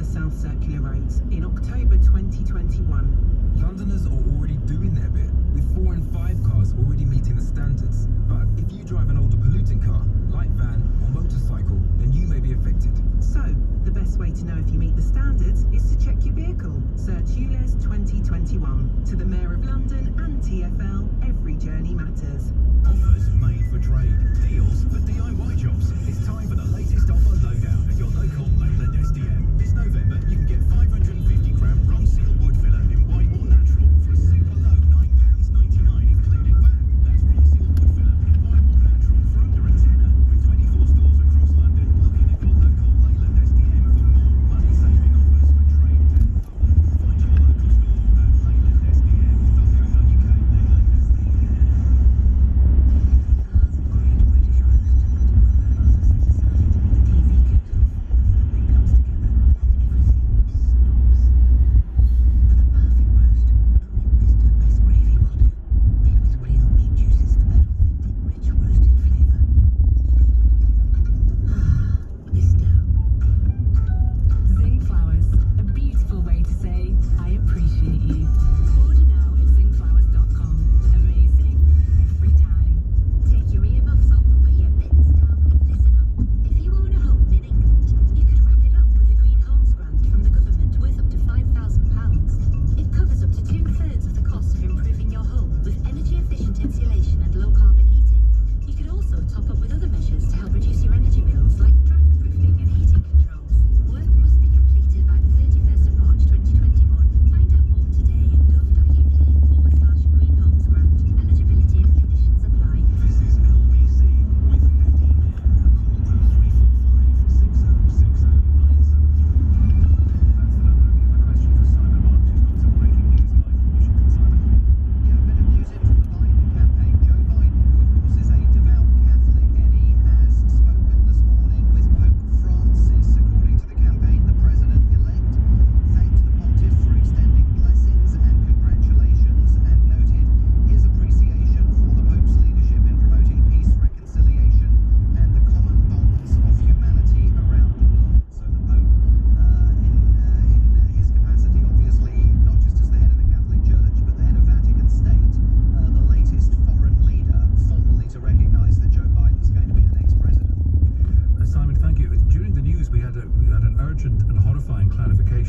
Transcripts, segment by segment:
the South Circular roads in October 2021. Londoners are already doing their bit, with 4 in 5 cars already meeting the standards. But if you drive an older polluting car, light van or motorcycle, then you may be affected. So, the best way to know if you meet the standards is to check your vehicle. Search ULEZ 2021. To the Mayor of London and TfL, every journey matters. Offers made for trade. Deals for DIY jobs. It's time for the latest offer lowdown at your local Leyland SDM. This November, you can get 550 gram bronze seal wood filler in white or natural for a super low £9.99, including VAT. That's bronze seal wood filler in white or natural for under a tenner. With 24 stores across London, looking at your local Leyland SDM for more money-saving offers for trade and solar. Find your local store at leylandsdm.co.uk. Leyland SDM.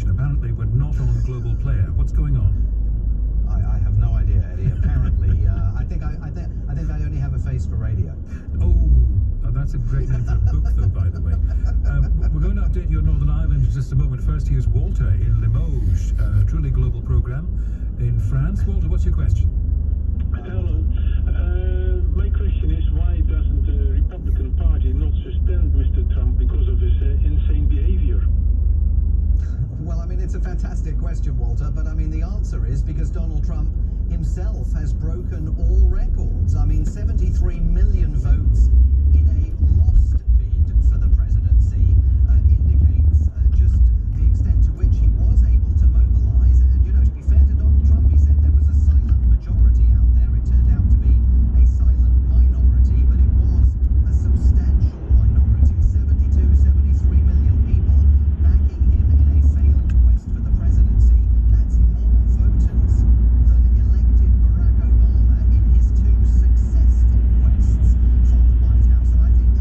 Apparently we're not on a global player. What's going on? I have no idea, Eddie. Apparently, I think I only have a face for radio. Oh, that's a great name for a book, though, by the way. We're going to update you on Northern Ireland in just a moment. First, here's Walter in Limoges, a truly global program in France. Walter, what's your question? Hello. My question is, why doesn't the Republican Party not suspend Mr. Trump because of his insane behavior? Well, I mean, it's a fantastic question, Walter, but I mean, the answer is because Donald Trump himself has broken all records. I mean, 73 million votes in a lost bid for the presidency indicates just the extent to which he was able to mobilize. And, you know, to be fair to Donald Trump, he said there was a silent majority out there. It turned out to be a silent minority, but it was a substantial minority. 73 million people backing him in a failed quest for the presidency. That's more voters than elected Barack Obama in his 2 successful quests for the White House. And I think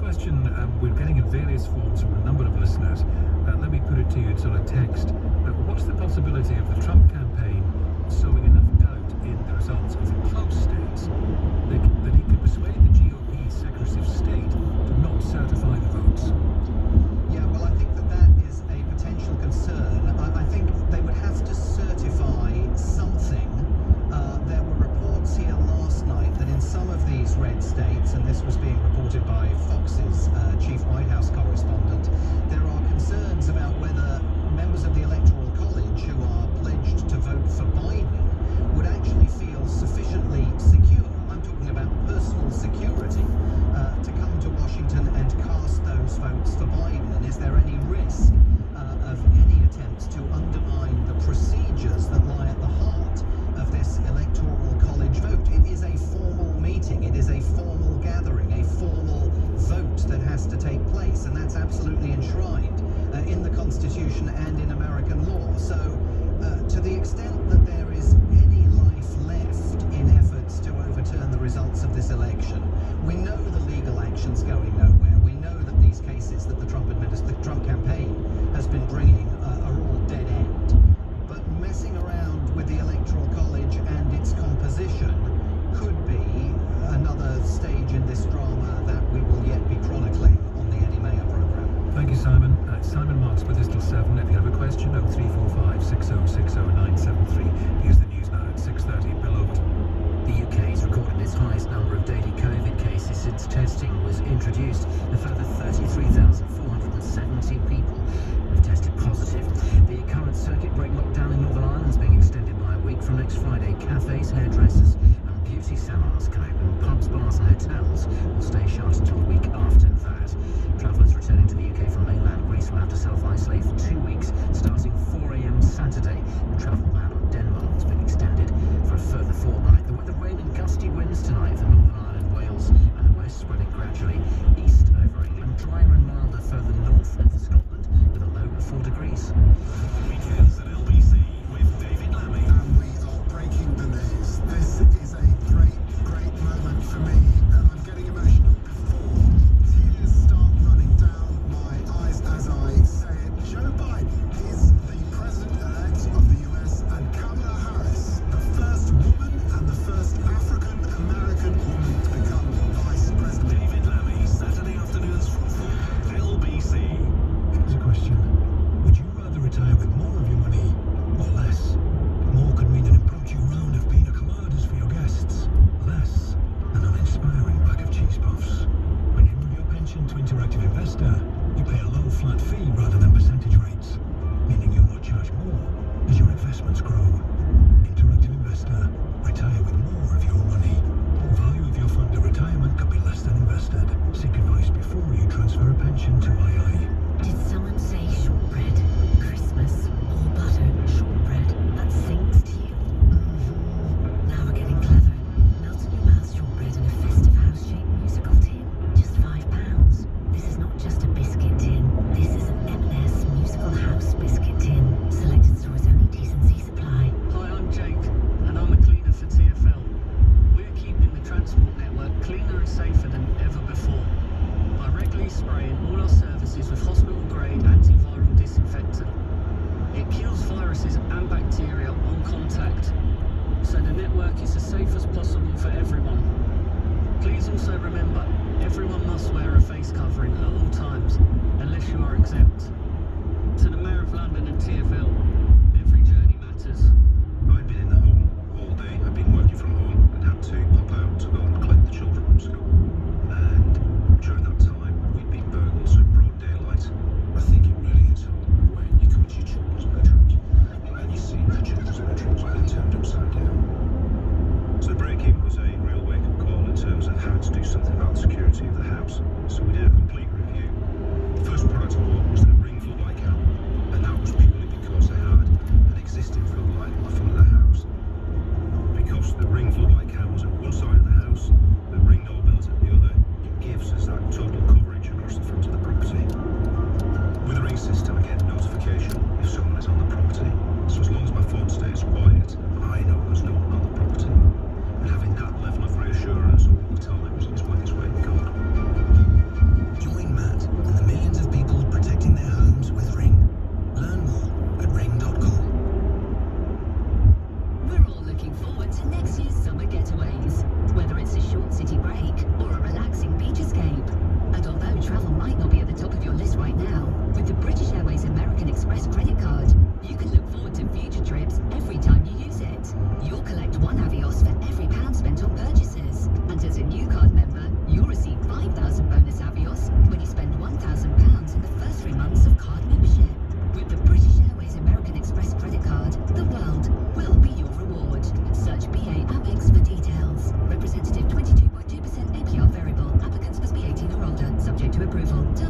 question we're getting in various forms from a number of listeners. Let me put it to you in sort of text. What's the possibility of the Trump campaign sowing enough doubt in the results of the close states that he could persuade the GOP Secretary of State to not certify the votes? Yeah, well, I think that is a potential concern. I think they would have to certify something. There were reports here last night that in some of these red states, and this was being reported by Fox's chief White House correspondent, there are concerns about whether members of the Electoral College who are pledged to vote for Biden would actually feel sufficiently secure. I'm talking about personal security to come to Washington and cast those votes for Biden. And is there any risk of any attempts to undermine the procedures that lie at the heart of this Electoral College vote? It is a formal meeting, it is a formal gathering, a formal vote that has to take place, and that's absolutely enshrined in the Constitution and in American law. So to the extent that there is any life left in efforts to overturn the results of this election, we know the legal action's going nowhere. We know that these cases that the Trump campaign has been bringing are all dead end. But messing around with the Electoral College and its composition could be another stage in this drama that we will yet be chronicling on the Eddie Mayer programme. Thank you, Simon. Simon Marks with us till 7. If you have a question, 0345 6060 973. Here's the news now at 6:30. Bill Overton. The UK has recorded its highest number of daily COVID cases since testing was introduced. A further 33,470 people have tested positive. The current circuit break lockdown in Northern Ireland is being extended by a week from next Friday. Cafes, hairdressers and beauty salons can open. Pubs, bars and hotels will stay shut until the week after that. Travellers returning to the UK from mainland Greece will have to self-isolate for 2 weeks, starting 4 a.m. Saturday. The travel ban on Denmark has been extended for a further fortnight. The weather, rain and gusty winds tonight for Northern Ireland, Wales and the west, spreading gradually east over England. Drier and milder further north and for Scotland with a low of 4 degrees. Weekends at LBC with David Lammy. And we are breaking the news. This is a great moment for me, and I'm getting emotional before tears start running down my eyes as I say it. Joe Biden is the president-elect of the US, and Kamala Harris, the first woman and the first African-American woman to become vice president. David Lammy, Saturday afternoons from 4. LBC. Here's a question. Would you rather retire with more of your money or less? More could mean an impromptu round of pina coladas for your guests. Less, an uninspiring bag of cheese puffs. When you move your pension to Interactive Investor, you pay a low flat fee rather than percentage rates, meaning you'll not charge more as your investments grow. Interactive Investor. Retire with more of your money. Value of your fund at retirement could be less than invested. Seek advice before you transfer a pension to II. Did someone say shortbread? Christmas or butter shortbread? That sings to you. Now we're getting clever. Melt in your mouth shortbread in a festive house-shaped musical tin. Just £5. This is not just a biscuit tin. This is an M&S musical house biscuit tin. Selected stores only. Decency supply. Hi, I'm Jake, and I'm a cleaner for TfL. We're keeping the transport network cleaner and safer than ever before by regularly spraying all our services with hospital-grade antiviral disinfectant. It kills viruses and bacteria on contact, so the network is as safe as possible for everyone. Please also remember, everyone must wear a face covering at all times, unless you are exempt. To the Mayor of London and TfL, every journey matters. I've been in the home all day. I've been working from home and had to pop out to go and collect the children from school. And during that time, we'd been burgled in broad daylight. I think it really is hard when you come to your children's bedrooms and you see your children's bedrooms being turned upside down. So the break-in was a real wake-up call in terms of how to do something about the security of the house. So we did a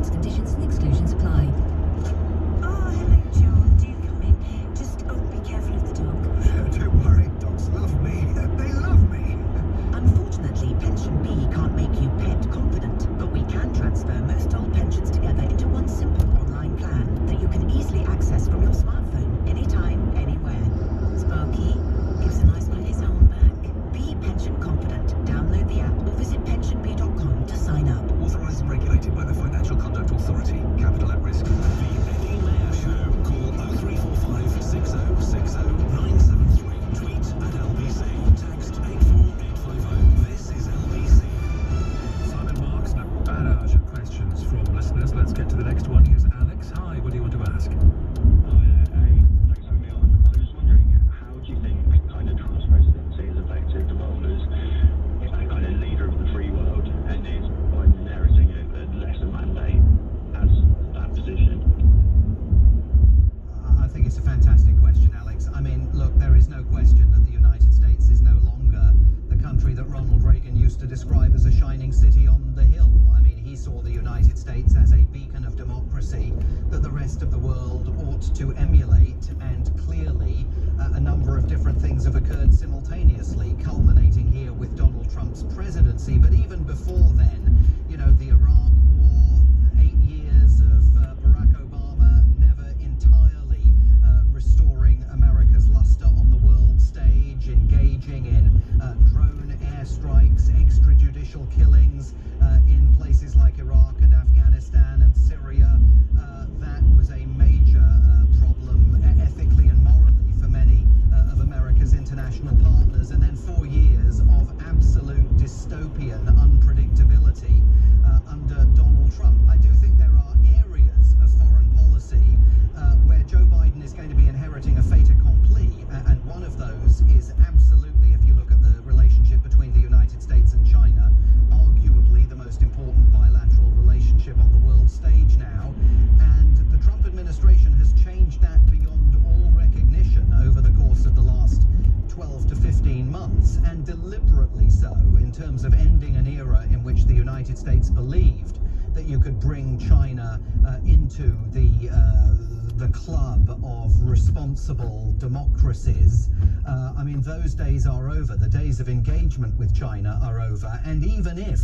Terms, conditions and exclusions apply. Oh, hello, John. Do come in. Just, be careful of the dog. Don't worry, dogs love me. They love me. Unfortunately, Pension B can't make you pet confident, but we can transfer most old pensions together into one simple online plan that you can easily access from your smartphone, anytime, anywhere. Sparky gives a nice one his own back. Be pension confident. Download the app or visit pensionb.com to sign up. Authorised and regulated by the Financial Conduct Authority. Capital at risk. The Eddie Mayer Show. Call 0345 6060 973. Tweet at LBC. Text 84850. This is LBC. Simon Marks, now barrage of questions from listeners. Let's get to the next one. Here's Alex. Hi, what do you want to ask? Hi there. Hey, thanks for having me on. I was just wondering, how do you think kind of Trump's presidency has affected the role as a kind of leader of the free world, and is Biden inheriting a lesser mandate as that position? I think it's a fantastic question, Alex. I mean, look, there is no question that the United States is no longer the country that Ronald Reagan used to describe as a shining city on the hill. I mean, he saw the United States as a beacon of democracy that the rest of the world ought to emulate, and clearly a number of different things have occurred simultaneously, culminating here with Donald Trump's presidency. But even before then, you know, the Iraq War, 8 years of Barack Obama never entirely restoring America's luster on the world stage, engaging in drone airstrikes, extrajudicial killings in places like Iraq and Afghanistan and Syria. That was a major problem ethically and morally for many of America's international partners. And then 4 years of absolute dystopian unpredictability under Donald Trump. I do think there are areas of foreign policy where Joe Biden is going to be inheriting a fait accompli, and one of those is absolutely, if you look at the relationship between the United States and China, arguably the most important bilateral relationship on the world stage now. And the Trump administration has changed that beyond all recognition over the course of the last 12 to 15 months, and deliberately so, in terms of ending an era in which the United States believed that you could bring China into the club of responsible democracies. I mean, those days are over. The days of engagement with China are over. And even if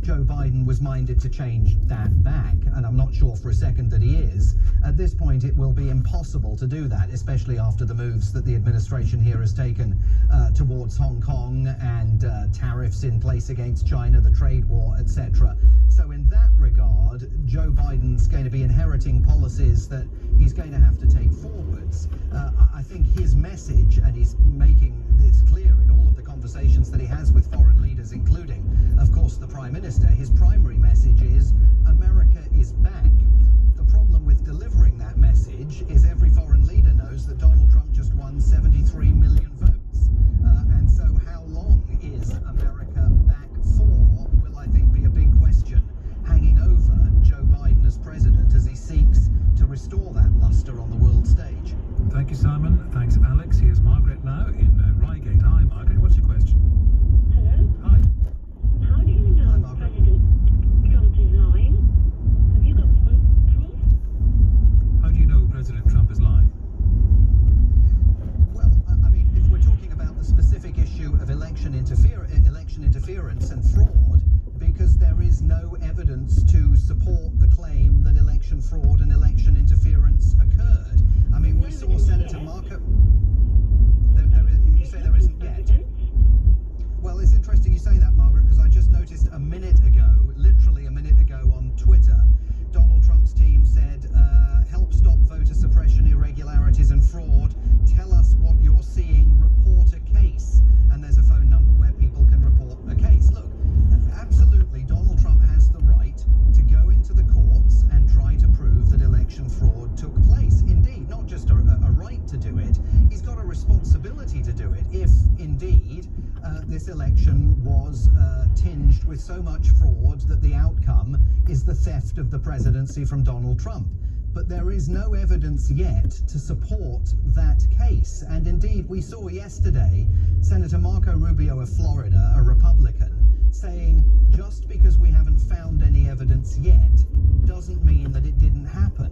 Joe Biden was minded to change that back, and I'm not sure for a second that he is, at this point it will be impossible to do that, especially after the moves that the administration here has taken towards Hong Kong and tariffs in place against China, the trade war, etc. So in that regard, Joe Biden's going to be inheriting policies that he's going to have to take forwards. I think his message, and he's making this clear in all of the conversations that he has with foreign leaders, including, of course, the Prime Minister, his primary message is America is back. The problem with delivering that message is every foreign leader knows that Donald Trump just won 73 million votes. And so how long is America back for will, I think, be a big question hanging over Joe Biden as president as he seeks to restore that luster on the world stage. Thank you, Simon. Thanks, Alex. Here's Margaret now in Reigate. Hi, Margaret. What's your question? Hello? Hi. How do you know Hi, Margaret. President Trump is lying? Have you got proof? How do you know President Trump is lying? Well, I mean, if we're talking about the specific issue of election interference and fraud, because there is no evidence to support the claim that election fraud and election interference occurred. I mean, we saw Senator Marco. You say there isn't yet? Well, it's interesting you say that, Margaret, because I just noticed a minute ago, literally a minute ago on Twitter, Donald Trump's team said, help stop voter suppression, irregularities and fraud. Tell us what you're seeing. Report a case. And there's a phone number where people can report a case. Look, absolutely, Donald Trump has the right to go into the courts and try to prove that election fraud took place. Indeed, not just a right to do it, he's got a responsibility to do it if, indeed, this election was tinged with so much fraud that the outcome is the theft of the presidency from Donald Trump. But there is no evidence yet to support that case. And indeed, we saw yesterday Senator Marco Rubio of Florida, a Republican, saying just because we haven't found any evidence yet doesn't mean that it didn't happen.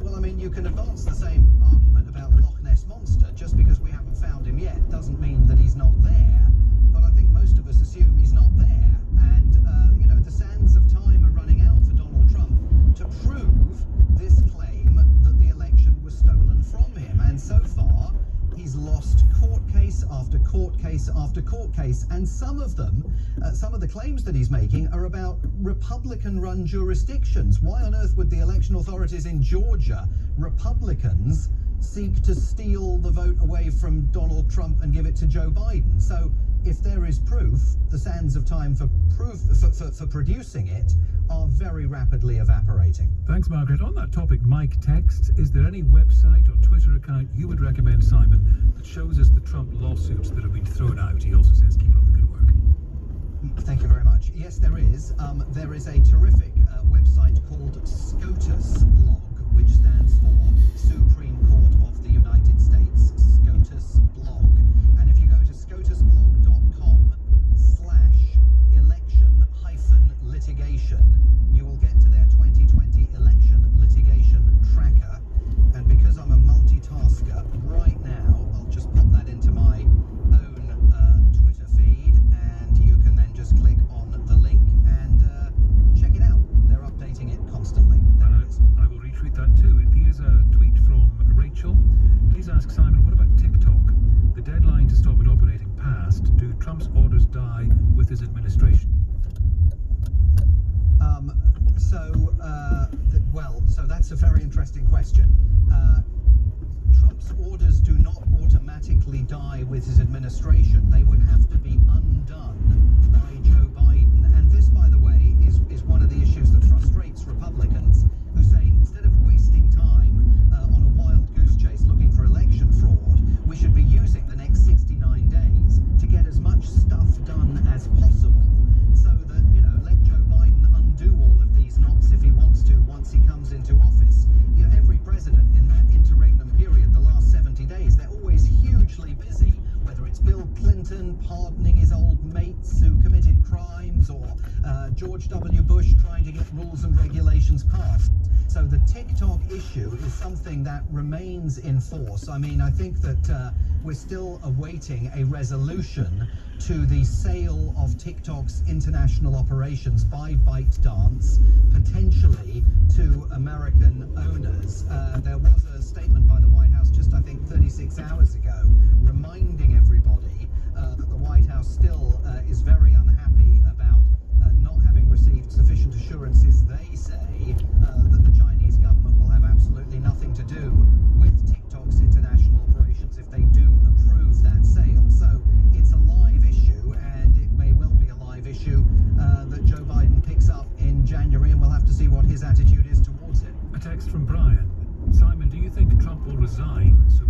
Well, I mean, you can advance the same argument about the Loch Ness Monster. Just because we haven't found him yet doesn't mean that he's not there. But I think most of us assume he's not there. And, you know, the sands of time are running out for Donald Trump to prove this claim that the election was stolen from him. And so far, he's lost court case after court case after court case. And some of them, some of the claims that he's making are about Republican-run jurisdictions. Why on earth would the election authorities in Georgia, Republicans, seek to steal the vote away from Donald Trump and give it to Joe Biden? So if there is proof, the sands of time for producing it are very rapidly evaporating. Thanks, Margaret. On that topic, Mike texts, is there any website or Twitter account you would recommend, Simon, that shows us the Trump lawsuits that have been thrown out? He also says, keep up the good work. Thank you very much. Yes, there is. There is a terrific website called SCOTUS blog, which stands for Supreme Court of the United States. SCOTUS blog. And if you go to scotusblog.com/election-litigation, you will get to their 2020 election litigation tracker. And because I'm a multitasker, right now I'll just pop that into my own Twitter feed, and you can then just click on the link and check it out. They're updating it constantly. There it is. I will retweet that too. Here's a tweet from Rachel. Please ask Simon, what about TikTok? The deadline to stop it operating passed. Do Trump's orders die with his administration? So that's a very interesting question. Trump's orders do not automatically die with his administration. They would have to be undone by Joe Biden. And this, by the way, is one of the issues that frustrates Republicans, who say instead of wasting time on a wild goose chase looking for election fraud, we should be using the next 69 days to get as much stuff done as possible, so that, you know, let Joe Biden undo all of these knots if he wants to once he comes into office. You know, every president in that interregnum period, the last 70 days, they're always hugely busy, whether it's Bill Clinton pardoning his old mates who committed crimes, or George W. Bush trying to get rules and regulations passed. So the TikTok issue is something that remains in force. I mean, I think that we're still awaiting a resolution to the sale of TikTok's international operations by ByteDance, potentially to American owners. There was a statement by the White House just, I think, 36 hours ago, reminding everybody that the White House still is very unhappy about not having received sufficient assurances, they say, that the Chinese government will have absolutely nothing to do with TikTok's international operations if they do approve that sale. So it's a live issue, and it may well be a live issue that Joe Biden picks up in January, and we'll have to see what his attitude is towards it. A text from Brian. Simon, do you think Trump will resign so